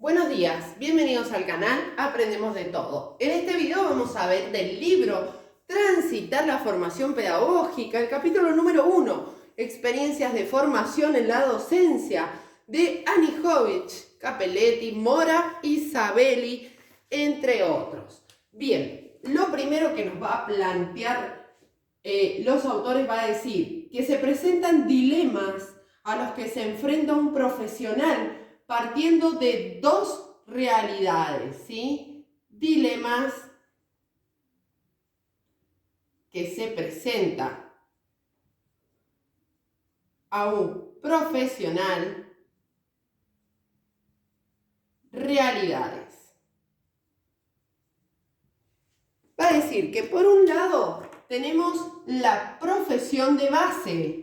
Buenos días, bienvenidos al canal Aprendemos de Todo. En este video vamos a ver del libro Transitar la formación pedagógica, el capítulo número 1, Experiencias de formación en la docencia, de Anijovic, Capelletti, Mora, Isabelli, entre otros. Bien, lo primero que nos va a plantear los autores va a decir que se presentan dilemas a los que se enfrenta un profesional partiendo de dos realidades, ¿sí? Dilemas que se presentan a un profesional, realidades. Va a decir que por un lado tenemos la profesión de base,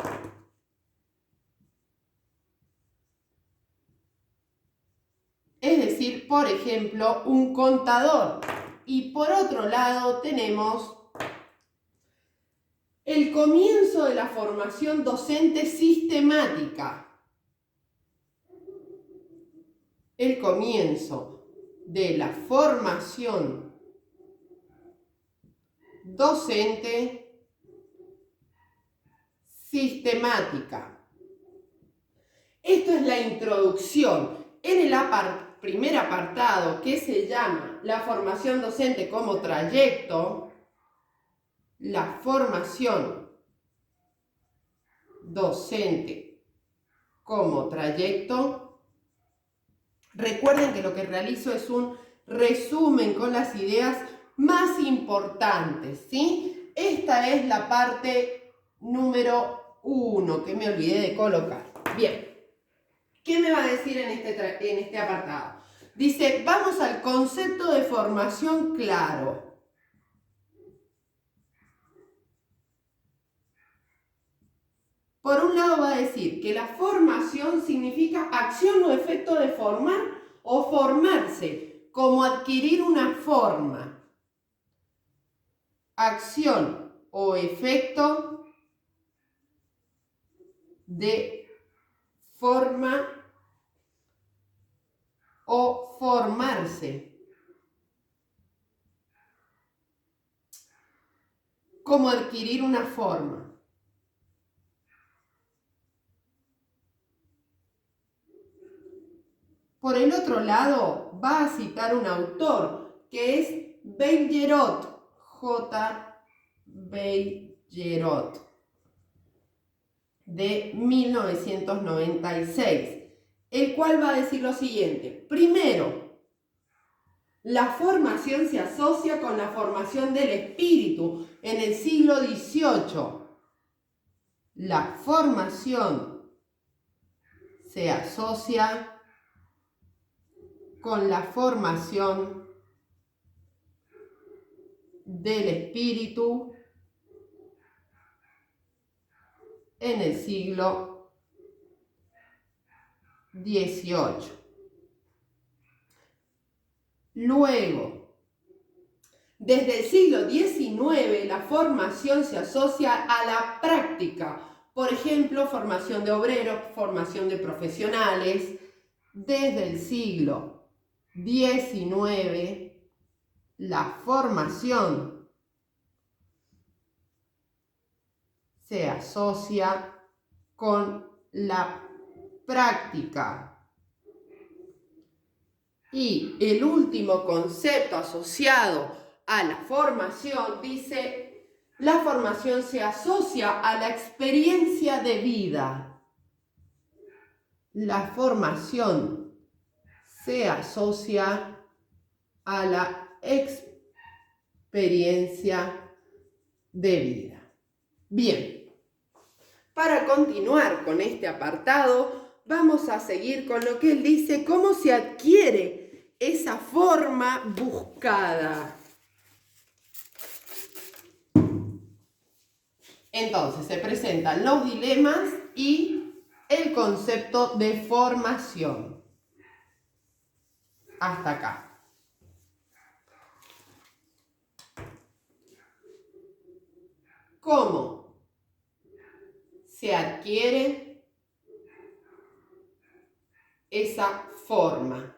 es decir, por ejemplo, un contador. Y por otro lado tenemos el comienzo de la formación docente sistemática. El comienzo de la formación docente sistemática. Esto es la introducción. En el primer apartado, que se llama la formación docente como trayecto, la formación docente como trayecto, recuerden que lo que realizo es un resumen con las ideas más importantes, ¿sí? Esta es la parte número 1 que me olvidé de colocar. Bien, ¿qué me va a decir en este apartado? Dice, vamos al concepto de formación claro. Por un lado va a decir que la formación significa acción o efecto de formar o formarse, como adquirir una forma. Acción o efecto de forma o formarse. Como adquirir una forma. Por el otro lado, va a citar un autor que es Belgerot, J. Belgerot, de 1996, el cual va a decir lo siguiente. Primero, la formación se asocia con la formación del espíritu en el siglo XVIII. La formación se asocia con la formación del espíritu en el siglo XVIII. Luego, desde el siglo XIX, la formación se asocia a la práctica. Por ejemplo, formación de obreros, formación de profesionales. Desde el siglo XIX, la formación se asocia con la práctica. Y el último concepto asociado a la formación dice, la formación se asocia a la experiencia de vida. La formación se asocia a la experiencia de vida. Bien, para continuar con este apartado, vamos a seguir con lo que él dice, cómo se adquiere esa forma buscada. Entonces, se presentan los dilemas y el concepto de formación. Hasta acá. ¿Cómo se adquiere esa forma?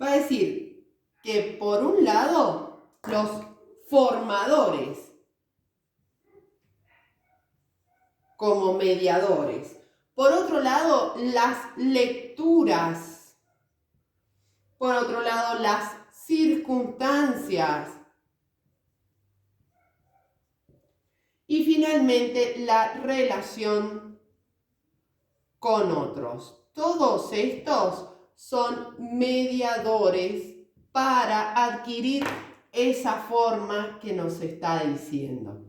Va a decir que por un lado los formadores como mediadores, por otro lado las lecturas, por otro lado las circunstancias y finalmente la relación con otros. Todos estos son mediadores para adquirir esa forma que nos está diciendo.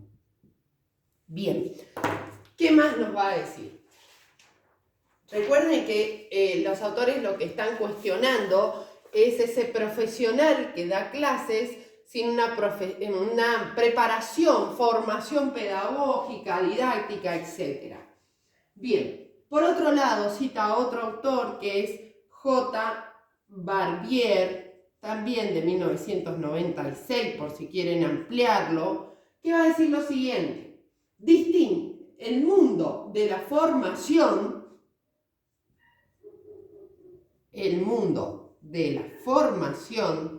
Bien, ¿qué más nos va a decir? Recuerden que los autores lo que están cuestionando es ese profesional que da clases sin una preparación, formación pedagógica, didáctica, etc. Bien, por otro lado cita a otro autor que es J. Barbier, también de 1996, por si quieren ampliarlo, que va a decir lo siguiente: distingue el mundo de la formación,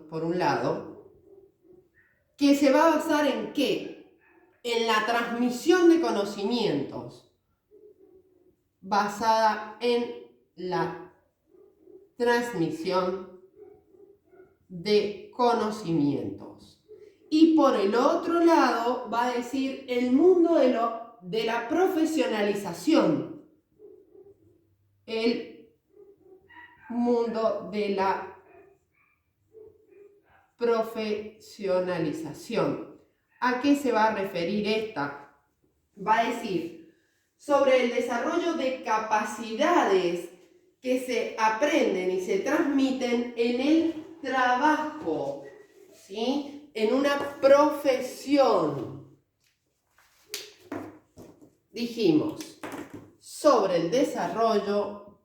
por un lado, que se va a basar en ¿qué? En la transmisión de conocimientos, basada en la transmisión de conocimientos. Y por el otro lado va a decir el mundo de la profesionalización, el mundo de la profesionalización. ¿A qué se va a referir esta? Va a decir sobre el desarrollo de capacidades que se aprenden y se transmiten en el trabajo, ¿sí? En una profesión. Dijimos, sobre el desarrollo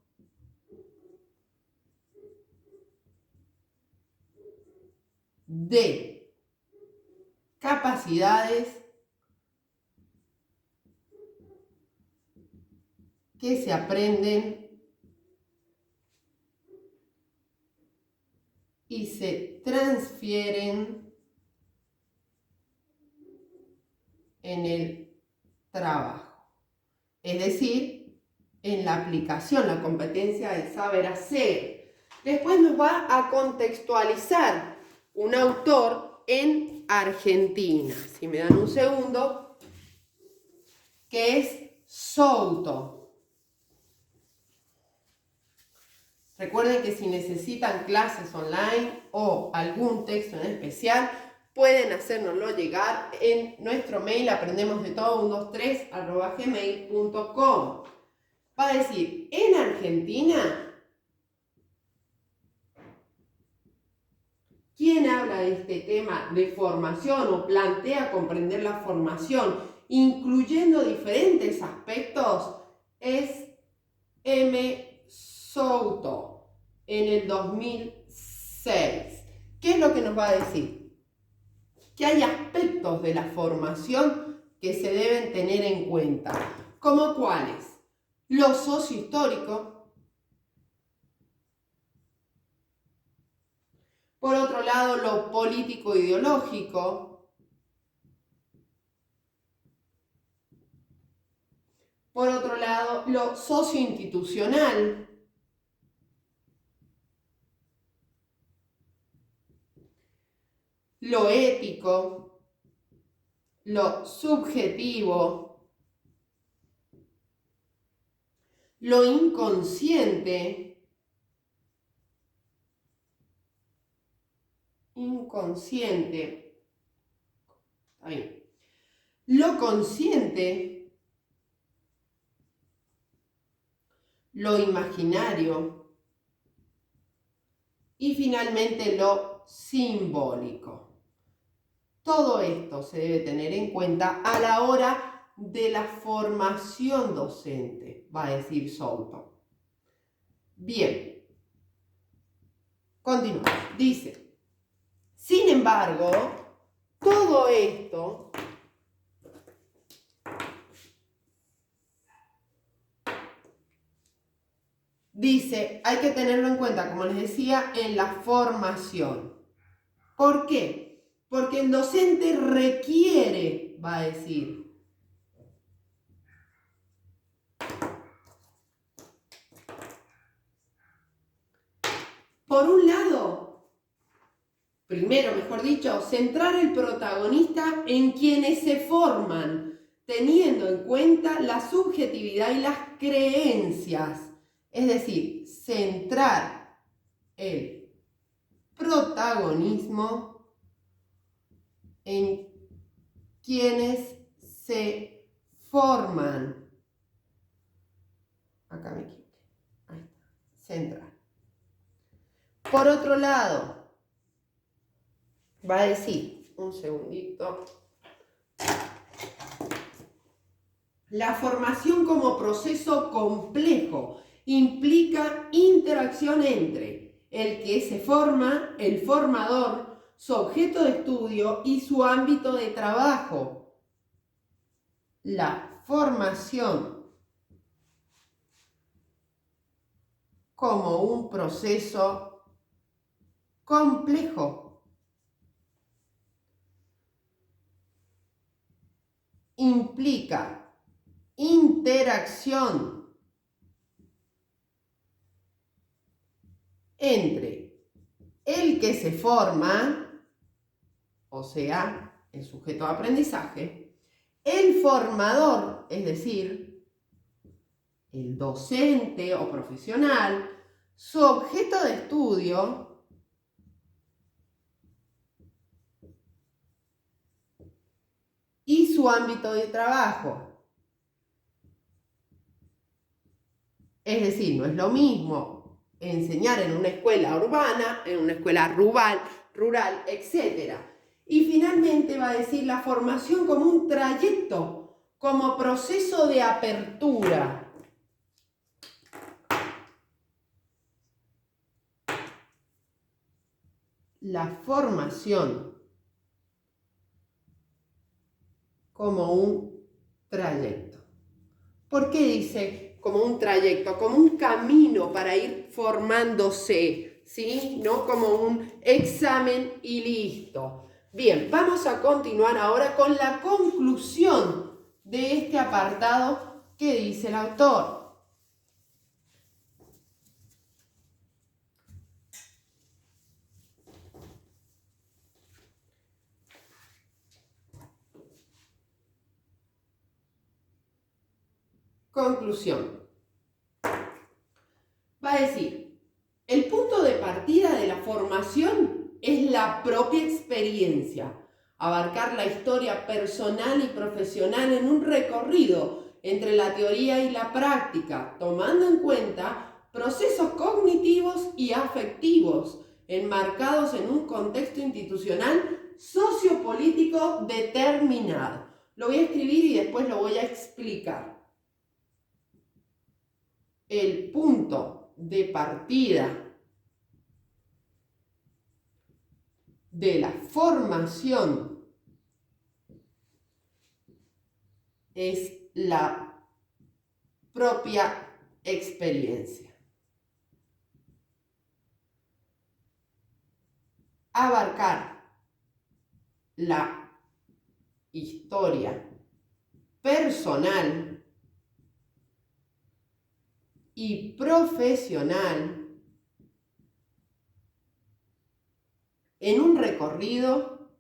de capacidades que se aprenden y se transfieren en el trabajo. Es decir, en la aplicación, la competencia de saber hacer. Después nos va a contextualizar un autor en Argentina. Si me dan un segundo, que es Souto. Recuerden que si necesitan clases online o algún texto en especial, pueden hacérnoslo llegar en nuestro mail aprendemosdetodo123@gmail.com. Va a decir, en Argentina, ¿quién habla de este tema de formación o plantea comprender la formación, incluyendo diferentes aspectos? Es M. Souto, en el 2006. ¿Qué es lo que nos va a decir? Que hay aspectos de la formación que se deben tener en cuenta, como cuáles: lo sociohistórico, por otro lado lo político-ideológico, por otro lado lo socioinstitucional, lo ético, lo subjetivo, lo inconsciente, ahí, lo consciente, lo imaginario y finalmente lo simbólico. Todo esto se debe tener en cuenta a la hora de la formación docente, va a decir Souto. Bien, continuamos. Dice, sin embargo, todo esto Dice, hay que tenerlo en cuenta, como les decía, en la formación. ¿Por qué? Porque el docente requiere, va a decir, por un lado, primero, mejor dicho, centrar el protagonista en quienes se forman, teniendo en cuenta la subjetividad y las creencias. Es decir, centrar el protagonismo en quienes se forman. Acá me equivoqué. Ahí está. Centrar. Por otro lado, va a decir, un segundito, la formación como proceso complejo implica interacción entre el que se forma, el formador, su objeto de estudio y su ámbito de trabajo. La formación como un proceso complejo implica interacción entre el que se forma, o sea, el sujeto de aprendizaje, el formador, es decir, el docente o profesional, su objeto de estudio y su ámbito de trabajo. Es decir, no es lo mismo enseñar en una escuela urbana, en una escuela rural, etc. Y finalmente va a decir la formación como un trayecto, como proceso de apertura. La formación como un trayecto. ¿Por qué dice como un trayecto? Como un camino para ir formándose, ¿sí? No como un examen y listo. Bien, vamos a continuar ahora con la conclusión de este apartado que dice el autor. Conclusión. Va a decir, el punto de partida de la formación es la propia experiencia, abarcar la historia personal y profesional en un recorrido entre la teoría y la práctica, tomando en cuenta procesos cognitivos y afectivos enmarcados en un contexto institucional sociopolítico determinado. Lo voy a escribir y después lo voy a explicar. El punto de partida de la formación es la propia experiencia. Abarcar la historia personal y profesional en un recorrido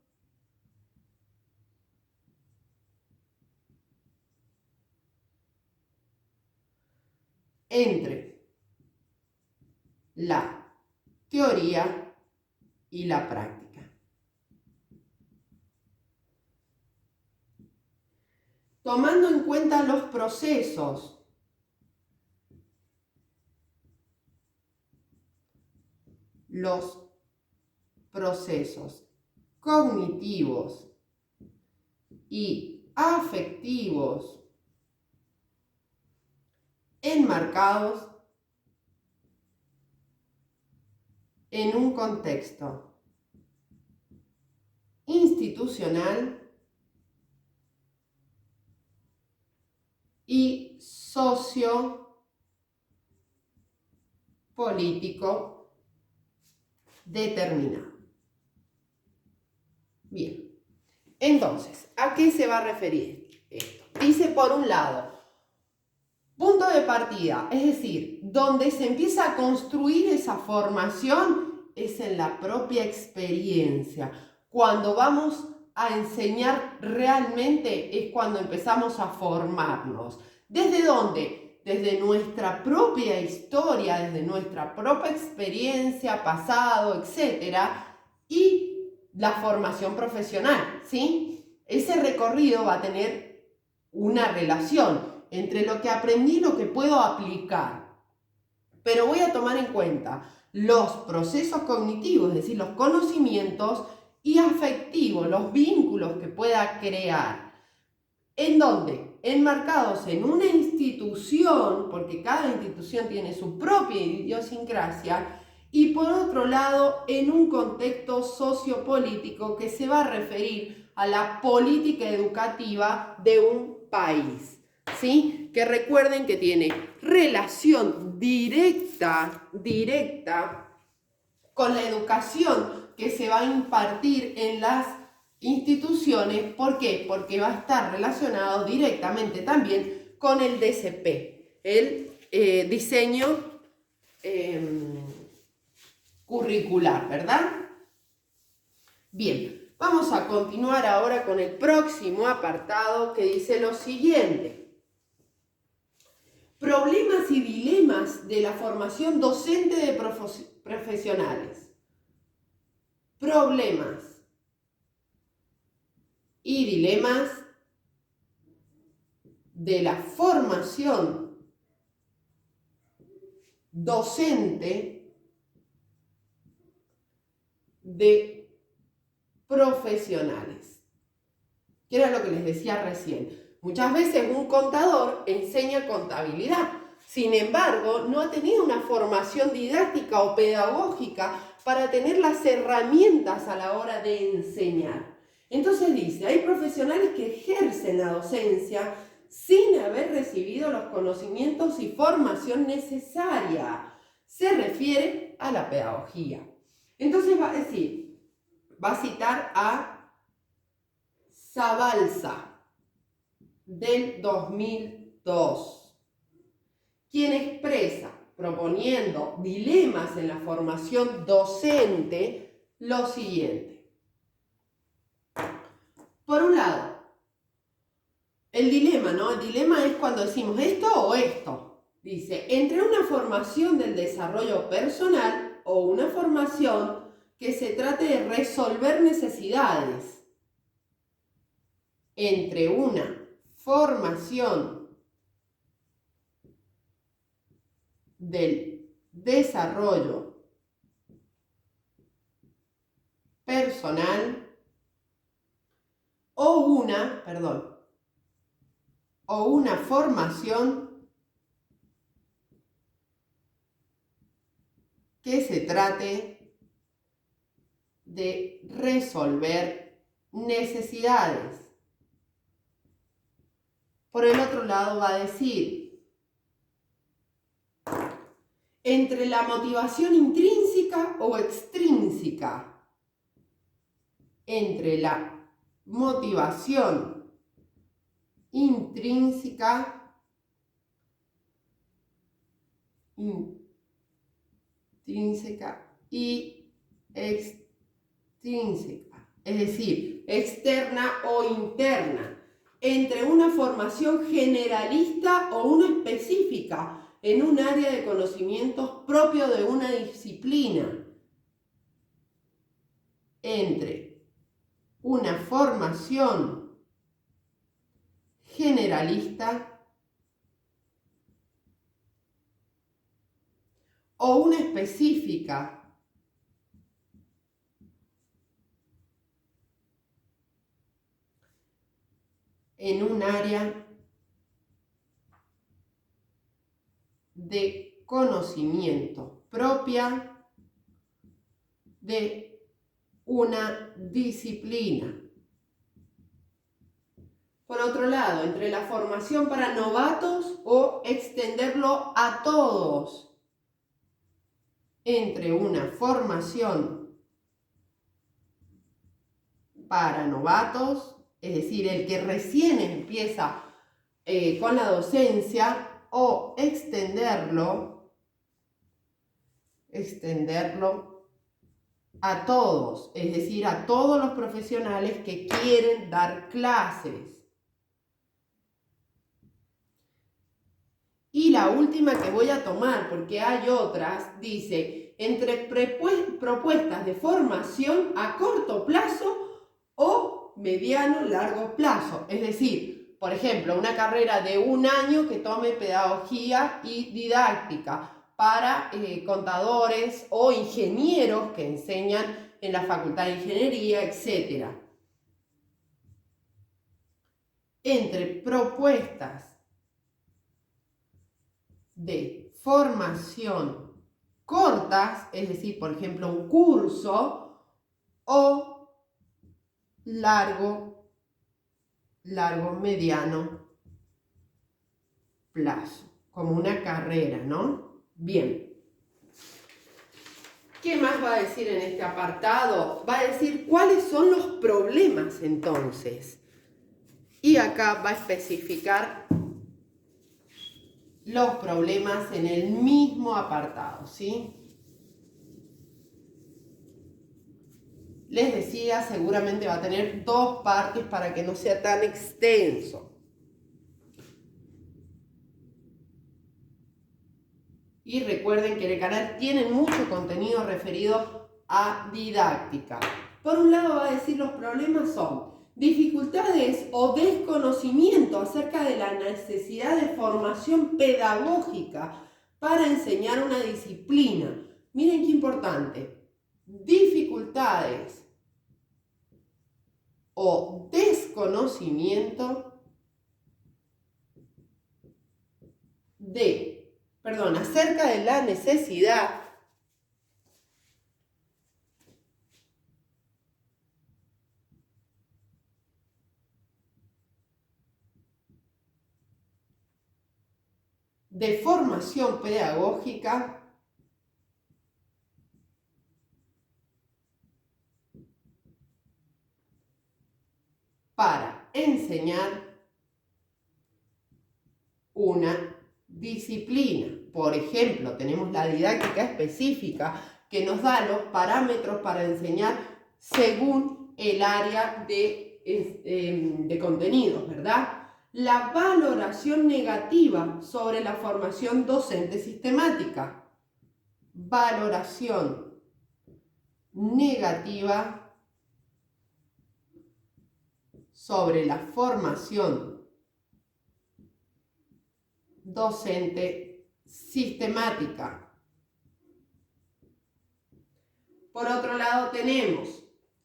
entre la teoría y la práctica. Tomando en cuenta los procesos cognitivos y afectivos enmarcados en un contexto institucional y sociopolítico. político determinado. Bien, entonces, ¿a qué se va a referir esto? Dice, por un lado, punto de partida, es decir, donde se empieza a construir esa formación es en la propia experiencia. Cuando vamos a enseñar realmente es cuando empezamos a formarnos. ¿Desde dónde? Desde nuestra propia historia, desde nuestra propia experiencia, pasado, etc. Y la formación profesional, ¿sí? Ese recorrido va a tener una relación entre lo que aprendí y lo que puedo aplicar. Pero voy a tomar en cuenta los procesos cognitivos, es decir, los conocimientos, y afectivos, los vínculos que pueda crear. ¿En dónde? Enmarcados en una institución, porque cada institución tiene su propia idiosincrasia, y por otro lado, en un contexto sociopolítico que se va a referir a la política educativa de un país, ¿sí? Que recuerden que tiene relación directa con la educación que se va a impartir en las instituciones. ¿Por qué? Porque va a estar relacionado directamente también con el DCP, el diseño curricular, ¿verdad? Bien, vamos a continuar ahora con el próximo apartado que dice lo siguiente. Problemas y dilemas de la formación docente de profesionales. Problemas y dilemas de la formación docente de profesionales. ¿Qué era lo que les decía recién? Muchas veces un contador enseña contabilidad, sin embargo, no ha tenido una formación didáctica o pedagógica para tener las herramientas a la hora de enseñar. Entonces dice, hay profesionales que ejercen la docencia sin haber recibido los conocimientos y formación necesaria. Se refiere a la pedagogía. Entonces va a decir, va a citar a Zabalza del 2002, quien expresa, proponiendo dilemas en la formación docente, lo siguiente. Por un lado, el dilema, ¿no? El dilema es cuando decimos esto o esto. Dice, entre una formación del desarrollo personal o una formación que se trate de resolver necesidades. Entre una formación del desarrollo personal o una formación que se trate de resolver necesidades. Por el otro lado va a decir, entre la motivación intrínseca o extrínseca, entre la motivación intrínseca y extrínseca, es decir, externa o interna, entre una formación generalista o una específica en un área de conocimientos propio de una disciplina, entre una formación generalista o una específica en un área de conocimiento propia de una disciplina. Por otro lado, entre la formación para novatos o extenderlo a todos. entre una formación para novatos, es decir, el que recién empieza con la docencia, o extenderlo a todos, es decir, a todos los profesionales que quieren dar clases. Y la última que voy a tomar, porque hay otras, dice, entre propuestas de formación a corto plazo o mediano largo plazo. Es decir, por ejemplo, una carrera de 1 año que tome pedagogía y didáctica para contadores o ingenieros que enseñan en la Facultad de Ingeniería, etc. Entre propuestas de formación cortas, es decir, por ejemplo, un curso, o largo, mediano plazo, como una carrera, ¿no? Bien. ¿Qué más va a decir en este apartado? Va a decir cuáles son los problemas entonces. Y acá va a especificar los problemas en el mismo apartado, ¿sí? Les decía, seguramente va a tener 2 partes para que no sea tan extenso. Y recuerden que en el canal tienen mucho contenido referido a didáctica. Por un lado va a decir los problemas son dificultades o desconocimiento acerca de la necesidad de formación pedagógica para enseñar una disciplina. Miren qué importante. Dificultades o desconocimiento acerca de la necesidad de formación pedagógica para enseñar una disciplina. Por ejemplo, tenemos la didáctica específica que nos da los parámetros para enseñar según el área de contenidos, ¿verdad? La valoración negativa sobre la formación docente sistemática. Valoración negativa sobre la formación docente sistemática. Por otro lado tenemos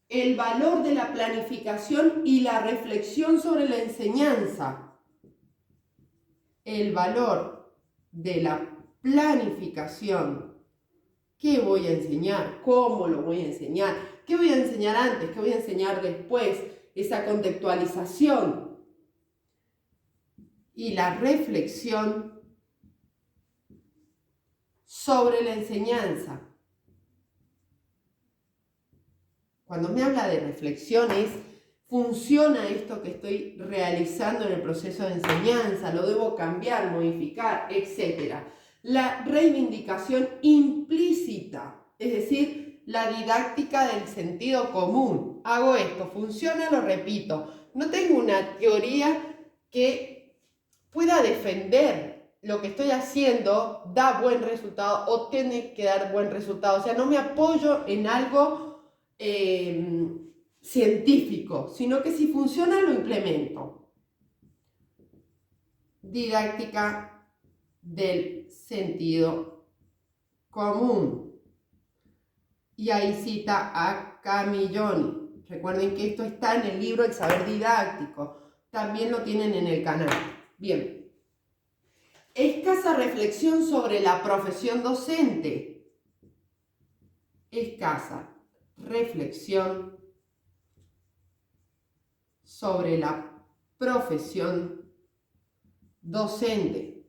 el valor de la planificación y la reflexión sobre la enseñanza. El valor de la planificación. ¿Qué voy a enseñar? ¿Cómo lo voy a enseñar? ¿Qué voy a enseñar antes? ¿Qué voy a enseñar después? Esa contextualización. Y la reflexión sobre la enseñanza. Cuando me habla de reflexiones, ¿funciona esto que estoy realizando en el proceso de enseñanza? ¿Lo debo cambiar, modificar, etcétera? La reivindicación implícita, es decir, la didáctica del sentido común. Hago esto, funciona, lo repito. No tengo una teoría que pueda defender lo que estoy haciendo, da buen resultado o tiene que dar buen resultado. O sea, no me apoyo en algo científico, sino que si funciona lo implemento. Didáctica del sentido común. Y ahí cita a Camilloni. Recuerden que esto está en el libro El Saber Didáctico. También lo tienen en el canal. Bien. Escasa reflexión sobre la profesión docente. Escasa reflexión sobre la profesión docente.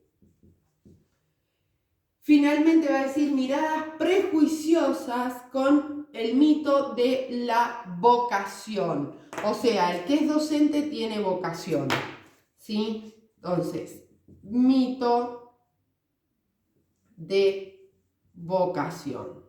Finalmente va a decir miradas prejuiciosas con el mito de la vocación. O sea, el que es docente tiene vocación, ¿sí? Entonces, mito de vocación.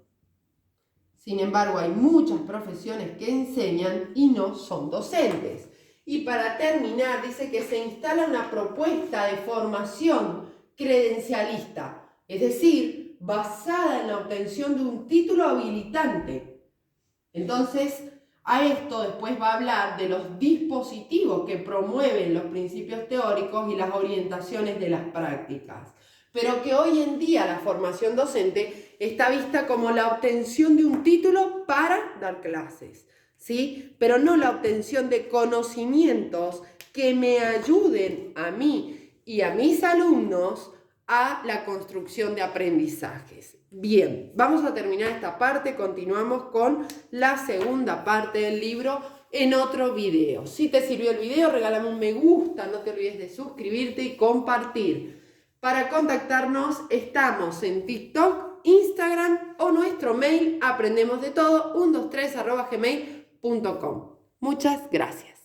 Sin embargo, hay muchas profesiones que enseñan y no son docentes. Y para terminar, dice que se instala una propuesta de formación credencialista, es decir, basada en la obtención de un título habilitante. Entonces, a esto después va a hablar de los dispositivos que promueven los principios teóricos y las orientaciones de las prácticas. Pero que hoy en día la formación docente está vista como la obtención de un título para dar clases, ¿sí? Pero no la obtención de conocimientos que me ayuden a mí y a mis alumnos a la construcción de aprendizajes. Bien, vamos a terminar esta parte, continuamos con la segunda parte del libro en otro video. Si te sirvió el video, regálame un me gusta, no te olvides de suscribirte y compartir. Para contactarnos estamos en TikTok, Instagram o nuestro mail aprendemosdetodo123@gmail.com. Muchas gracias.